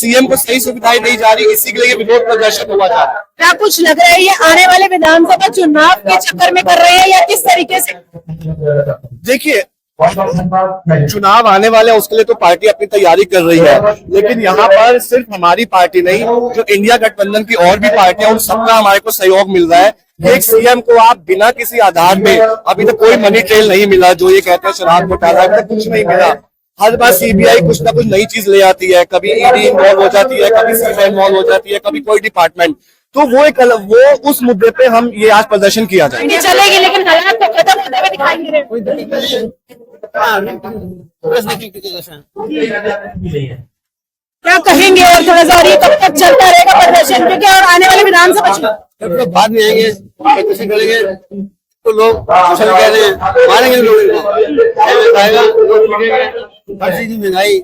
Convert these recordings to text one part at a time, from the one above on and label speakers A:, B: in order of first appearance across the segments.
A: CM को सही सुविधाएं नहीं जा रही, इसी के लिए विरोध प्रदर्शन हुआ जा रहा है।
B: क्या कुछ लग रहा है ये आने वाले विधानसभा चुनाव के चक्कर में कर रहे हैं या किस तरीके से?
A: देखिए, चुनाव आने वाले हैं, उसके लिए तो पार्टी अपनी तैयारी कर रही है, लेकिन यहाँ पर सिर्फ हमारी पार्टी नहीं, जो इंडिया गठबंधन की और भी पार्टियां, उन सबका हमारे को सहयोग मिल रहा है। एक सीएम को आप बिना किसी आधार में, अभी तक कोई मनी ट्रेल नहीं मिला, जो ये कहते हैं शराब घोटाला, अभी तक कुछ नहीं मिला। हर बार सीबीआई कुछ ना कुछ नई चीज ले आती है, कभी ईडी इन्वॉल्व हो जाती है, कभी सीबीआई इन्वॉल्व हो जाती है, कभी कोई डिपार्टमेंट। तो वो उस मुद्दे पे हम ये आज प्रदर्शन किया जाए।
B: चलेगी, लेकिन हालात तो खत्म होते हुए दिखाई दे रहे हैं। क्या कहेंगे और थोड़ा सा, और ये कब तक चलता रहेगा प्रदर्शन, क्योंकि और आने वाले विधानसभा चुनाव
A: बाद में आएंगे, करेंगे तो लोग कह रहे हैं मारेंगे लोग, हर चीज की महंगाई,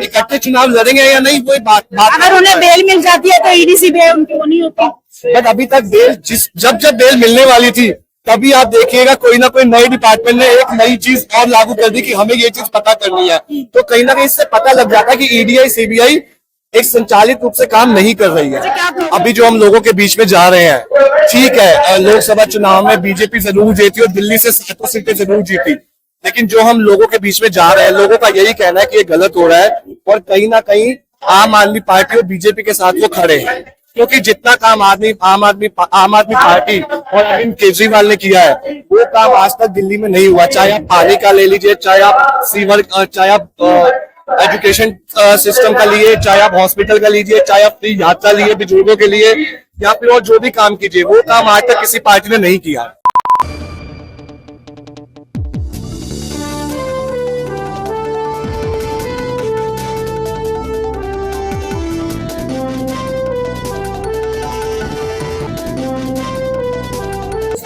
A: इकट्ठे चुनाव लड़ेंगे या नहीं, कोई बात।
B: अगर उन्हें बेल मिल जाती है तो ईडी सीबीआई उनकी वो नहीं होती।
A: बट अभी तक बेल जब बेल मिलने वाली थी, तभी आप देखिएगा कोई ना कोई नई डिपार्टमेंट ने एक नई चीज और लागू कर दी कि हमें ये चीज पता करनी है। तो कहीं ना कहीं इससे पता लग जाता है कि ईडीआई सीबीआई एक संचालित रूप से काम नहीं कर रही है। अभी जो हम लोगों के बीच में जा रहे हैं, ठीक है, लोकसभा चुनाव में बीजेपी जरूर जीती और दिल्ली से 7 सीटें जरूर जीती, लेकिन जो हम लोगों के बीच में जा रहे हैं, लोगों का यही कहना है कि ये गलत हो रहा है, और कहीं ना कहीं आम आदमी पार्टी और बीजेपी के साथ वो खड़े हैं, क्योंकि जितना काम आम आदमी पार्टी और अरविंद केजरीवाल ने किया है, वो काम आज तक दिल्ली में नहीं हुआ। चाहे आप पानी का ले लीजिए, चाहे आप सीवर, चाहे आप एजुकेशन सिस्टम का लिए, चाहे आप हॉस्पिटल का लीजिए, चाहे आप फ्री यात्रा लिए बुजुर्गों के लिए, या फिर और जो भी काम कीजिए, वो काम आज तक किसी पार्टी ने नहीं किया।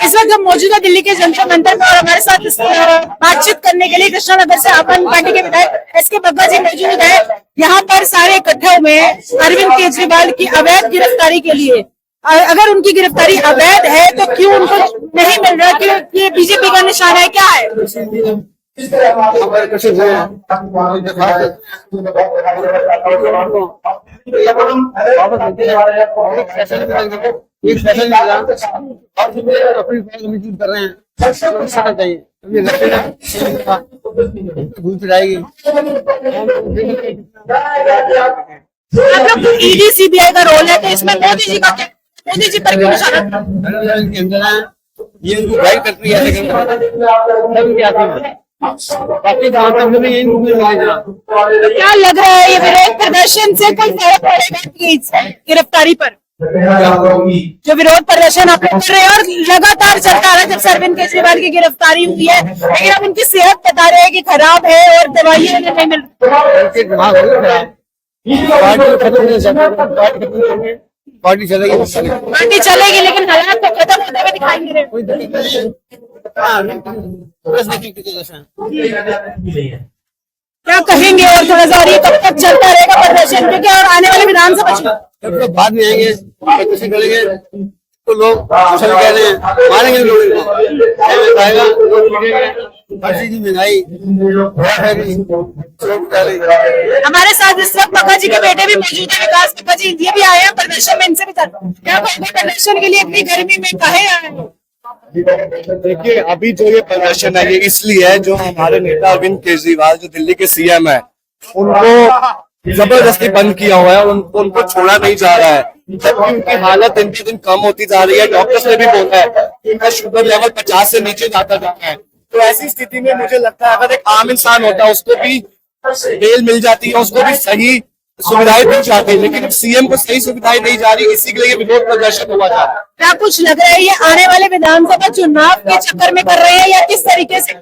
B: इस वक्त हम मौजूद है दिल्ली के जंतर मंतर पर, और हमारे साथ बातचीत करने के लिए कृष्णा नगर से आम आदमी पार्टी के विधायक एसके बग्गा जी मौजूद है। यहाँ पर सारे इकट्ठे हुए हैं अरविंद केजरीवाल की अवैध गिरफ्तारी के लिए। अगर उनकी गिरफ्तारी अवैध है तो क्यों उनको नहीं मिल रहा, कि ये बीजेपी का निशाना है, क्या है?
A: एक फैशन कर रहे हैं, भूल पिटाएगी।
B: ईडी सीबीआई का रोल है, तो इसमें मोदी जी पर क्यों निशाना?
A: ये उनको गाइड करती है, लेकिन
B: क्या लग रहा है ये विरोध प्रदर्शन से कोई फर्क पड़ेगा गिरफ्तारी पर? जो विरोध प्रदर्शन आप लोग कर रहे हैं और लगातार चलता रहा, जब से अरविंद केजरीवाल की गिरफ्तारी हुई है, लेकिन अब उनकी सेहत बता रहे हैं कि खराब है और दवाइयां नहीं मिल
A: पार्टी
B: चलेगी, लेकिन हालात तो खत्म होते हुए दिखाई दे रहे हैं। क्या कहेंगे और थोड़ा सा, और ये कब तक चलता रहेगा प्रदर्शन, क्योंकि और आने वाले विधानसभा चुनाव
A: बाद में आएंगे, करेंगे तो लोग कह रहे हैं मारेंगे लोग, हर चीज की महंगाई।
B: हमारे साथ इस वक्त बग्गा जी के बेटे भी मौजूद है, विकास बग्गा जी, ये भी आए हैं प्रदर्शन में, इनसे भी क्या प्रदर्शन के लिए इतनी गर्मी में काहे आए हैं?
A: देखिए, अभी जो ये प्रदर्शन है, ये इसलिए है, जो हमारे नेता अरविंद केजरीवाल जो दिल्ली के सीएम है, उनको जबरदस्ती बंद किया हुआ है, उनको छोड़ा नहीं जा रहा है, जबकि उनकी हालत दिन पे दिन कम होती जा रही है। डॉक्टर्स ने भी बोला है कि उनका शुगर लेवल 50 से नीचे जाता जा रहा है। तो ऐसी स्थिति में मुझे लगता है, अगर एक आम इंसान होता है, उसको भी बेल मिल जाती है, उसको भी सही सुविधाएं दी जाती है, लेकिन सीएम को सही सुविधाएं नहीं जा रही, इसी के लिए विरोध प्रदर्शन हुआ जा रहा है।
B: क्या कुछ लग रहा है ये आने वाले विधानसभा चुनाव के चक्कर में कर रहे हैं या किस तरीके से?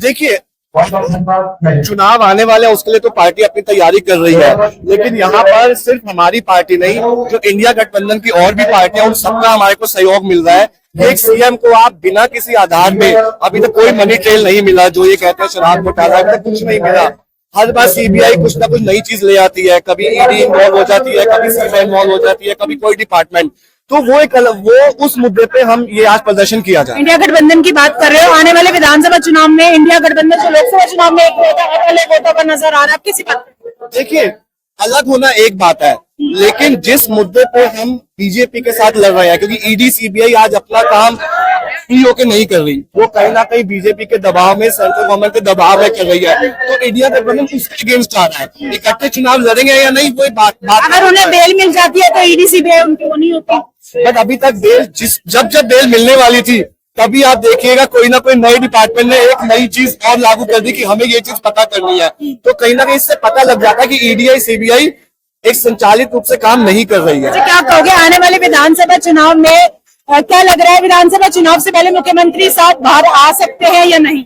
A: देखिए, चुनाव आने वाले हैं, उसके लिए तो पार्टी अपनी तैयारी कर रही है, लेकिन यहाँ पर सिर्फ हमारी पार्टी नहीं, जो इंडिया गठबंधन की और भी पार्टियां, उन सबका हमारे को सहयोग मिल रहा है। एक सीएम को आप बिना किसी आधार में, अभी तक कोई मनी ट्रेल नहीं मिला, जो ये कहते हैं शराब घोटाला, अभी तक कुछ नहीं मिला। हर बार सीबीआई कुछ ना कुछ नई चीज ले आती है, कभी ईडी इन्वॉल्व हो जाती है, कभी सीबीआई इन्वॉल्व हो जाती है, कभी कोई डिपार्टमेंट। तो वो उस मुद्दे पे हम ये आज प्रदर्शन किया जाए।
B: इंडिया गठबंधन की बात कर रहे हो, आने वाले विधानसभा चुनाव में इंडिया गठबंधन जो लोकसभा चुनाव में एक होता है, अलग होता हुआ नजर आ रहा है, किसी बात
A: देखिए, अलग होना एक बात है, लेकिन जिस मुद्दे पे हम बीजेपी के साथ लड़ रहे हैं, क्योंकि ईडी सीबीआई आज अपना काम फ्री होके नहीं कर रही, वो कहीं ना कहीं बीजेपी के दबाव में, सेंट्रल गवर्नमेंट के दबाव में कर रही है, तो इंडिया गठबंधन उसके अगेंस्ट आ रहा है। इकट्ठे चुनाव लड़ेंगे या नहीं, कोई बात
B: अगर उन्हें बेल मिल जाती है तो ईडी सीबीआई उनकी वो नहीं होती।
A: बट अभी तक बेल जब बेल मिलने वाली थी, तभी आप देखिएगा कोई ना कोई नई डिपार्टमेंट ने एक नई चीज और लागू कर दी कि हमें ये चीज पता करनी है, तो कहीं ना कहीं इससे पता लग जाता है कि ईडीआई सीबीआई एक संचालित रूप से काम नहीं कर रही है।
B: तो क्या कहोगे आने वाले विधानसभा चुनाव में, क्या लग रहा है विधानसभा चुनाव से पहले मुख्यमंत्री साहब बाहर आ सकते हैं या नहीं?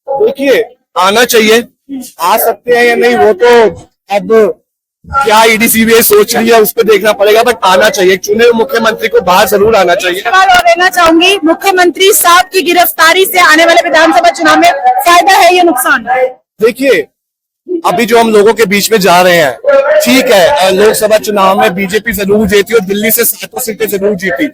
A: देखिए, आना चाहिए, आ सकते हैं या नहीं वो तो अब क्या ईडी सीबीआई सोच रही है उस पर देखना पड़ेगा, बट आना चाहिए। चुने हुए मुख्यमंत्री को बाहर जरूर आना चाहिए।
B: सवाल और लेना चाहूंगी, मुख्यमंत्री साहब की गिरफ्तारी से आने वाले विधानसभा चुनाव में फायदा है या नुकसान?
A: देखिए, अभी जो हम लोगों के बीच में जा रहे हैं, ठीक है, लोकसभा चुनाव में बीजेपी जरूर जीती और दिल्ली से 7 सीटें जरूर जीती,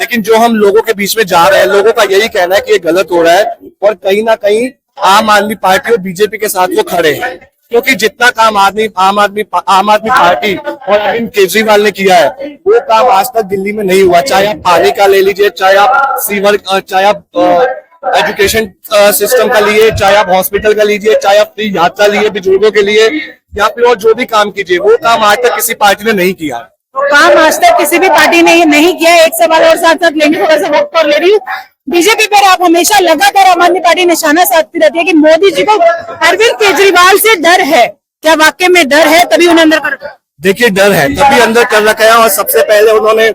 A: लेकिन जो हम लोगों के बीच में जा रहे हैं, लोगों का यही कहना है कि ये गलत हो रहा है, और कहीं ना कहीं आम आदमी पार्टी और बीजेपी के साथ वो खड़े हैं, क्योंकि जितना काम आम आदमी पार्टी और अरविंद केजरीवाल ने किया है, वो काम आज तक दिल्ली में नहीं हुआ। चाहे आप पानी का ले लीजिए, चाहे आप सीवर, चाहे आप एजुकेशन सिस्टम का लिए, चाहे आप हॉस्पिटल का लीजिए, चाहे आप फ्री यात्रा लिए बुजुर्गों के लिए, या फिर और जो भी काम कीजिए, वो काम आज तक किसी पार्टी ने नहीं किया।
B: तो काम आज तक किसी भी पार्टी ने नहीं किया। एक सवाल और साथ साथ लेंगे, थोड़ा सा वक्त और ले रही हूँ। बीजेपी पर आप हमेशा लगातार आम आदमी पार्टी निशाना साधती रहती है कि मोदी जी को अरविंद केजरीवाल से डर है, क्या वाकई में डर है तभी उन्हें अंदर कर रखा है?
A: देखिए, डर है तभी अंदर कर रखा है, और सबसे पहले उन्होंने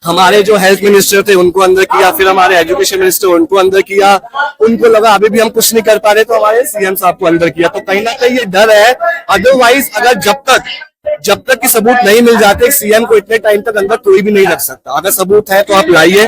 A: हमारे जो हेल्थ मिनिस्टर थे उनको अंदर किया, फिर हमारे एजुकेशन मिनिस्टर उनको अंदर किया, उनको लगा अभी भी हम कुछ नहीं कर पा रहे तो हमारे सीएम साहब को अंदर किया। तो कहीं ना कहीं ये डर है। अदरवाइज अगर जब तक कि सबूत नहीं मिल जाते, सीएम को इतने टाइम तक अंदर कोई भी नहीं रख सकता। अगर सबूत है तो आप लाइए।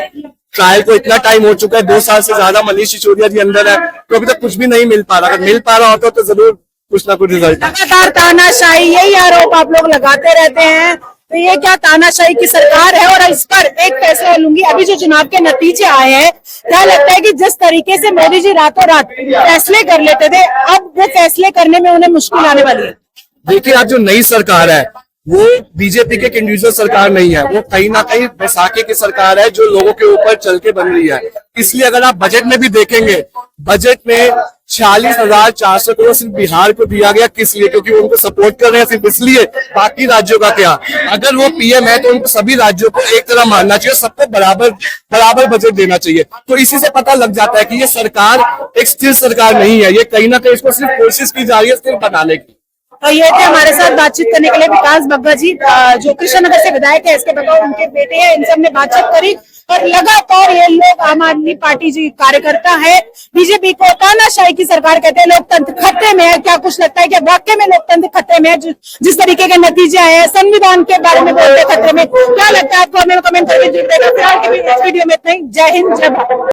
A: ट्रायल को इतना टाइम हो चुका है, 2 साल से ज्यादा मनीष सिसोदिया जी अंदर है, तो अभी तक कुछ भी नहीं मिल पा रहा। अगर मिल पा रहा होता तो जरूर कुछ ना कुछ रिजल्ट।
B: लगातार तानाशाही, यही आरोप आप लोग लगाते रहते हैं, तो ये क्या तानाशाही की सरकार है? और इस पर एक फैसला लूंगी, अभी जो चुनाव के नतीजे आए हैं, क्या लगता है कि जिस तरीके से मोदी जी रातों रात फैसले कर लेते थे, अब वो फैसले करने में उन्हें मुश्किल आने वाली है?
A: देखिए, आज जो नई सरकार है वो बीजेपी के इंडिविजुअल सरकार नहीं है, वो कहीं ना कहीं बैसाखी की सरकार है जो लोगों के ऊपर चल के बन रही है। इसलिए अगर आप बजट में भी देखेंगे, बजट में 46,400 करोड़ सिर्फ बिहार को दिया गया। किस लिए? क्योंकि वो उनको सपोर्ट कर रहे हैं, सिर्फ इसलिए। बाकी राज्यों का क्या? अगर वो पीएम है तो उनको सभी राज्यों को एक तरह मानना चाहिए, सबको बराबर बजट देना चाहिए। तो इसी से पता लग जाता है कि ये सरकार एक स्थिर सरकार नहीं है, ये कहीं ना कहीं इसको सिर्फ कोशिश की जा रही है स्थिर बनाने की।
B: तो ये थे हमारे साथ बातचीत करने के लिए विकास बग्गा जी, जो कृष्णनगर से विधायक है, इसके बगैर उनके बेटे हैं। इनसे हमने बातचीत करी और लगातार ये लोग आम आदमी पार्टी जी कार्यकर्ता है, बीजेपी को तानाशाही की सरकार कहते हैं, लोकतंत्र खतरे में है। क्या कुछ लगता है कि वाकई में लोकतंत्र खतरे में है? जिस तरीके के नतीजे आए हैं, संविधान के बारे में बोलते खतरे में, क्या लगता है आपको? हमें कमेंट करके जरूर देना। फिलहाल के लिए इस वीडियो में इतना ही। जय हिंद, जय भारत।